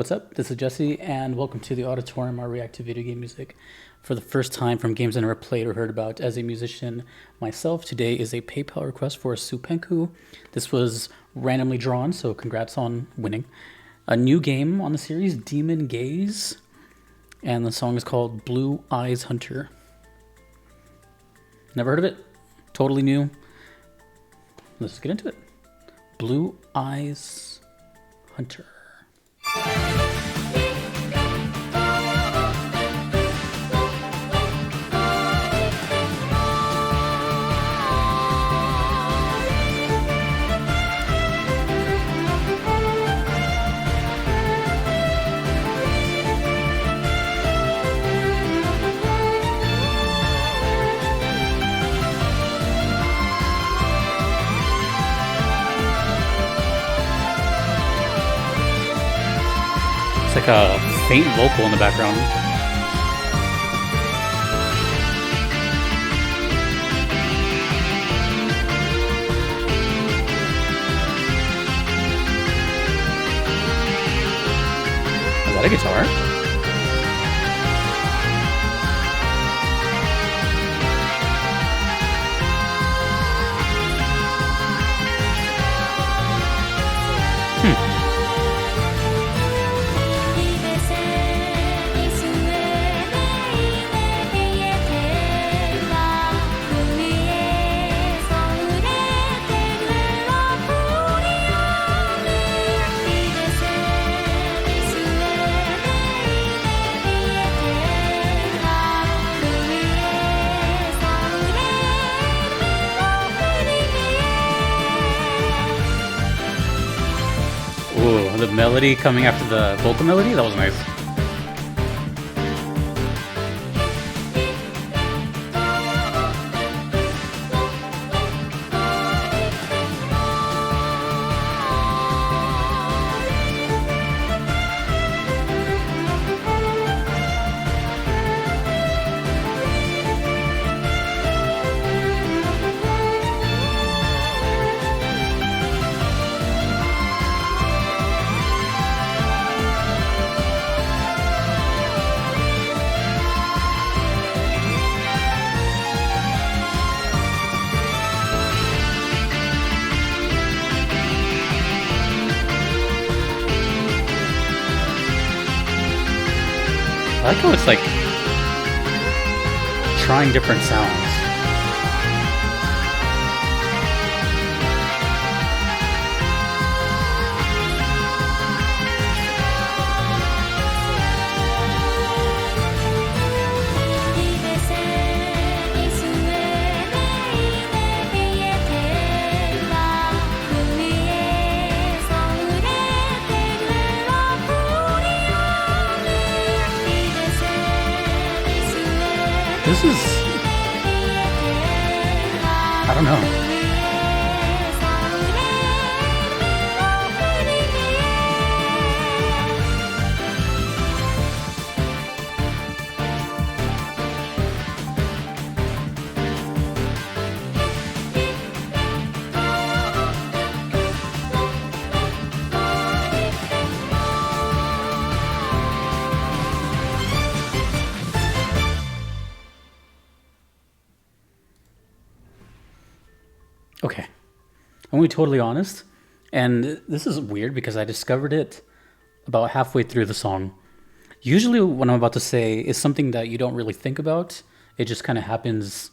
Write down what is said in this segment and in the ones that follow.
What's up? This is Jesse, and welcome to the Auditorium, our react to video game music for the first time from games I never played or heard about. As a musician myself, today is a PayPal request for Supenku. This was randomly drawn, so congrats on winning. A new game on the series, Demon Gaze, and the song is called Blue Eyes Hunter. Never heard of it? Totally new. Let's get into it. Blue Eyes Hunter. It's like a faint vocal in the background. Is that a guitar? Ooh, the melody coming after the vocal melody, that was nice. I like how it's like trying different sounds. This is, I don't know. Okay, I'm gonna be totally honest, and this is weird because I discovered it about halfway through the song. Usually what I'm about to say is something that you don't really think about. It just kind of happens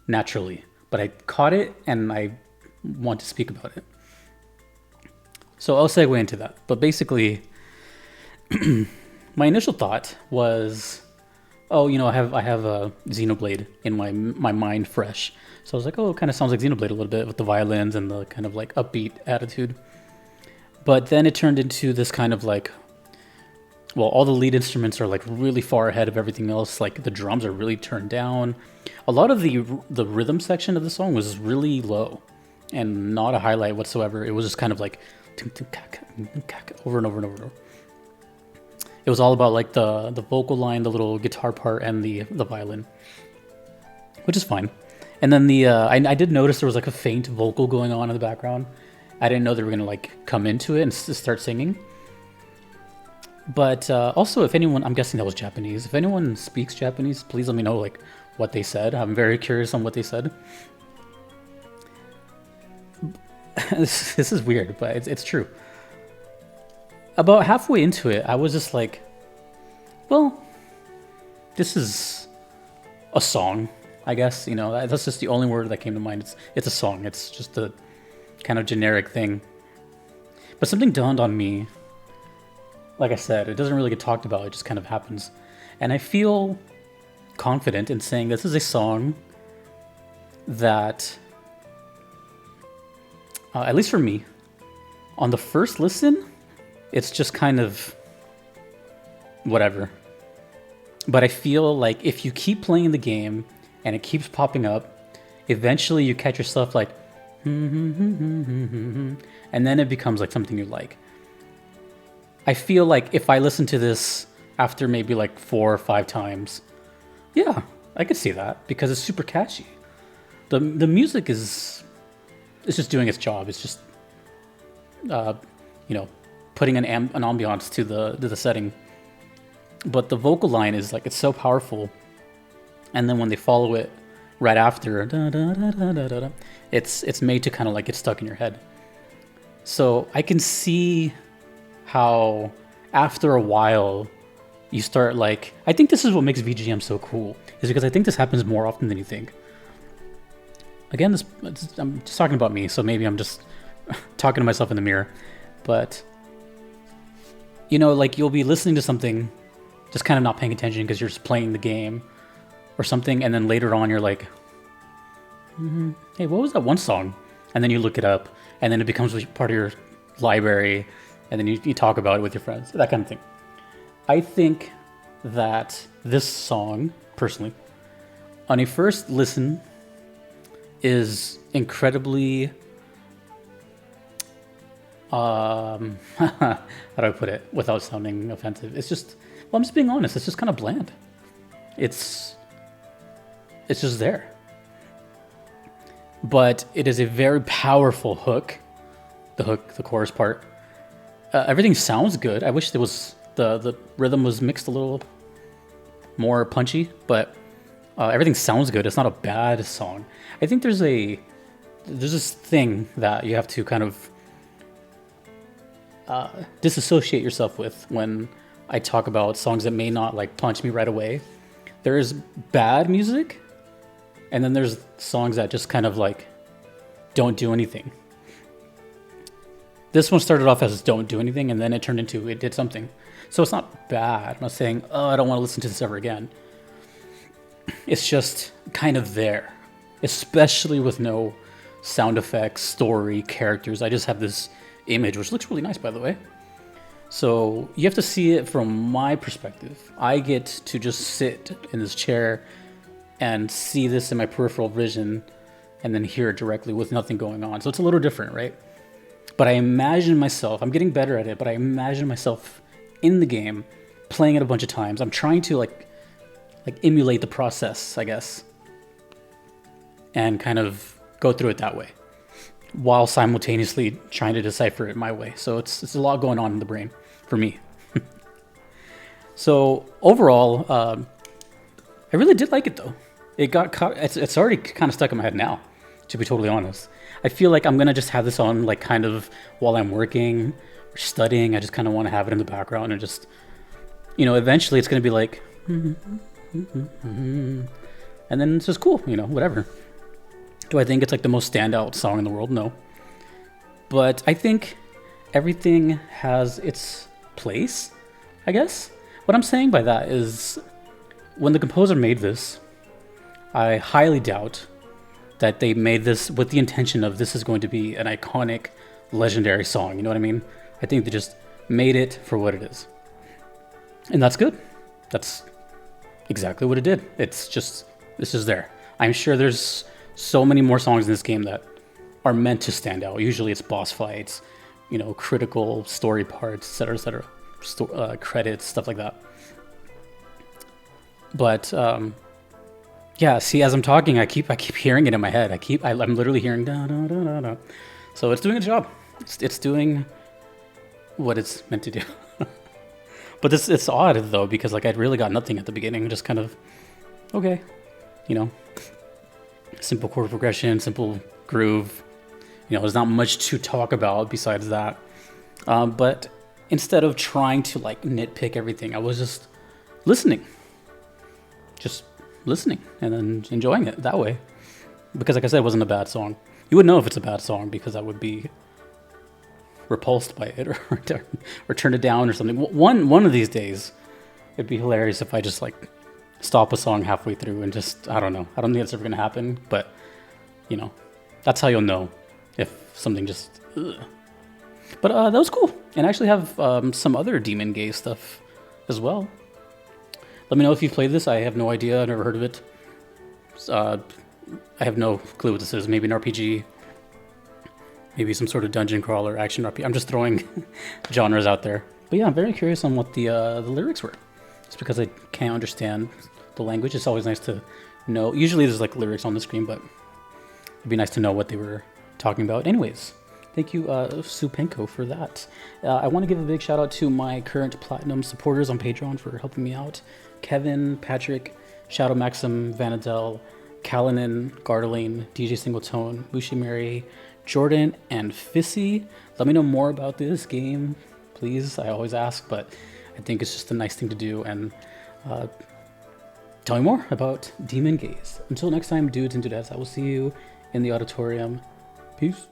naturally, but I caught it and I want to speak about it. So I'll segue into that. But basically, my initial thought was, oh, you know, I have a Xenoblade in my mind fresh. So I was like, oh, it kind of sounds like Xenoblade a little bit with the violins and the kind of like upbeat attitude. But then it turned into this kind of like, well, all the lead instruments are like really far ahead of everything else. Like the drums are really turned down. A lot of the rhythm section of the song was really low and not a highlight whatsoever. It was just kind of like over and over and over and over. It was all about like the vocal line, the little guitar part, and the violin, which is fine. And then I did notice there was like a faint vocal going on in the background. I didn't know they were gonna like come into it and start singing. But also, if anyone, I'm guessing that was Japanese. If anyone speaks Japanese, please let me know like what they said. I'm very curious on what they said. This is weird, but it's true. About halfway into it, I was just like, well, this is a song, I guess. You know, that's just the only word that came to mind. It's a song. It's just a kind of generic thing. But something dawned on me. Like I said, it doesn't really get talked about. It just kind of happens. And I feel confident in saying this is a song that, at least for me, on the first listen, it's just kind of whatever. But I feel like if you keep playing the game and it keeps popping up, eventually you catch yourself like, and then it becomes like something you like. I feel like if I listen to this after maybe like 4 or 5 times, yeah, I could see that because it's super catchy. The music is, it's just doing its job. It's just, you know, putting an ambiance to the setting. But the vocal line is like, it's so powerful. And then when they follow it right after, it's made to kind of like get stuck in your head. So I can see how after a while you start like, I think this is what makes VGM so cool, is because I think this happens more often than you think. Again, I'm just talking about me, so maybe I'm just talking to myself in the mirror. But, you know, like you'll be listening to something, just kind of not paying attention because you're just playing the game or something, and then later on you're like, hey, what was that one song? And then you look it up, and then it becomes part of your library, and then you talk about it with your friends, that kind of thing. I think that this song, personally, on a first listen, is incredibly, how do I put it without sounding offensive? It's just, well, I'm just being honest, it's just kind of bland. It's just there. But it is a very powerful hook, the chorus part. Everything sounds good. I wish there was the rhythm was mixed a little more punchy, but everything sounds good. It's not a bad song. I think there's this thing that you have to kind of disassociate yourself with when I talk about songs that may not like punch me right away. There is bad music, and then there's songs that just kind of like don't do anything. This one started off as don't do anything, and then it turned into it did something. So it's not bad. I'm not saying, oh, I don't want to listen to this ever again. It's just kind of there, especially with no sound effects, story, characters. I just have this image, which looks really nice, by the way. So you have to see it from my perspective. I get to just sit in this chair and see this in my peripheral vision and then hear it directly with nothing going on. So it's a little different, right? But I imagine myself, I'm getting better at it, but I imagine myself in the game, playing it a bunch of times. I'm trying to like emulate the process, I guess, and kind of go through it that way, while simultaneously trying to decipher it my way. So it's a lot going on in the brain for me. So overall, I really did like it though. It got caught, it's already kind of stuck in my head now, to be totally honest. I feel like I'm gonna just have this on like kind of while I'm working or studying. I just kind of want to have it in the background and just, you know, eventually it's gonna be like, and then it's just cool, you know, whatever. Do I think it's like the most standout song in the world? No. But I think everything has its place, I guess. What I'm saying by that is when the composer made this, I highly doubt that they made this with the intention of this is going to be an iconic, legendary song. You know what I mean? I think they just made it for what it is. And that's good. That's exactly what it did. It's just there. I'm sure there's so many more songs in this game that are meant to stand out. Usually it's boss fights, you know, critical story parts, etc., credits, stuff like that. But yeah, see, as I'm talking, I keep hearing it in my head. I'm literally hearing da da da da da. So it's doing a job. It's doing what it's meant to do. But this it's odd though because like I'd really got nothing at the beginning, just kind of okay, you know, simple chord progression, simple groove. You know, there's not much to talk about besides that. But instead of trying to like nitpick everything, I was just listening, just listening, and then enjoying it that way. Because like I said, it wasn't a bad song. You would know if it's a bad song because I would be repulsed by it or turn it down or something. One of these days, it'd be hilarious if I just like stop a song halfway through and just I don't know. I don't think it's ever gonna happen, but you know, that's how you'll know if something just. Ugh. But that was cool, and I actually have some other Demon Gaze stuff as well. Let me know if you've played this. I have no idea. I've never heard of it. I have no clue what this is. Maybe an RPG. Maybe some sort of dungeon crawler, action RPG. I'm just throwing genres out there. But yeah, I'm very curious on what the lyrics were. Just because I can't understand the language. It's always nice to know. Usually there's like lyrics on the screen, but it'd be nice to know what they were talking about. Anyways, thank you, Supenko, for that. I want to give a big shout out to my current Platinum supporters on Patreon for helping me out. Kevin, Patrick, Shadow Maxim, Vanadel, Kalinin, Gardeling, DJ Singletone, Mushi Mary, Jordan, and Fissy. Let me know more about this game, please. I always ask, but I think it's just a nice thing to do. And tell me more about Demon Gaze. Until next time, dudes and dudettes, I will see you in the auditorium. Peace.